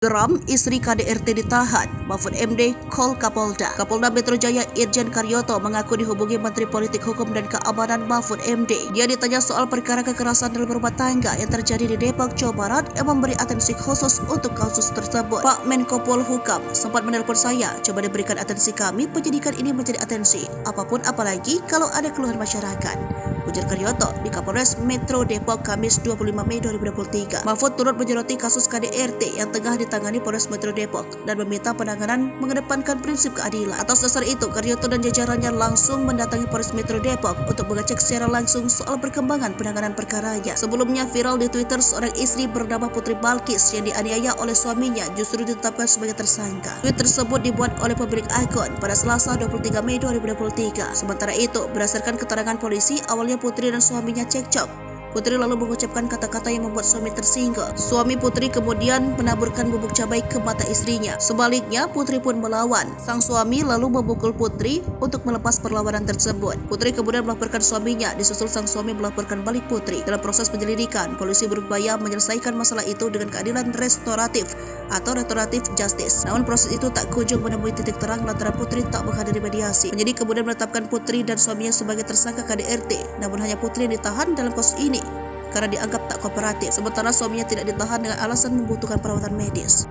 Geram, istri KDRT ditahan. Mahfud MD call Kapolda. Kapolda Metro Jaya Irjen Karyoto mengaku dihubungi Menteri Politik Hukum dan Keamanan Mahfud MD. Dia ditanya soal perkara kekerasan dalam rumah tangga yang terjadi di Depok, Jawa Barat yang memberi atensi khusus untuk kasus tersebut. Pak Menko Polhukam sempat menelpon saya, coba diberikan atensi kami, penyidikan ini menjadi atensi. Apapun apalagi kalau ada keluhan masyarakat. Ujar Karyoto di Kapolres Metro Depok Kamis 25 Mei 2023. Mahfud turut menyoroti kasus KDRT yang tengah ditangani Polres Metro Depok dan meminta penanganan mengedepankan prinsip keadilan. Atas dasar itu, Karyoto dan jajarannya langsung mendatangi Polres Metro Depok untuk mengecek secara langsung soal perkembangan penanganan perkaranya. Sebelumnya viral di Twitter seorang istri bernama Putri Balkis yang dianiaya oleh suaminya justru ditetapkan sebagai tersangka. Tweet tersebut dibuat oleh pemilik akun pada Selasa 23 Mei 2023. Sementara itu, berdasarkan keterangan polisi, awalnya Putri dan suaminya cekcok. Putri lalu mengucapkan kata-kata yang membuat suami tersinggung. Suami Putri kemudian menaburkan bubuk cabai ke mata istrinya. Sebaliknya, Putri pun melawan. Sang suami lalu memukul Putri untuk melepas perlawanan tersebut. Putri kemudian melaporkan suaminya, disusul sang suami melaporkan balik Putri. Dalam proses penyelidikan, polisi berupaya menyelesaikan masalah itu dengan keadilan restoratif atau restoratif justice. Namun proses itu tak kunjung menemui titik terang lantaran Putri tak menghadiri mediasi. Penyidik kemudian menetapkan Putri dan suaminya sebagai tersangka KDRT. Namun hanya Putri yang ditahan dalam kasus ini karena dianggap tak kooperatif, sementara suaminya tidak ditahan dengan alasan membutuhkan perawatan medis.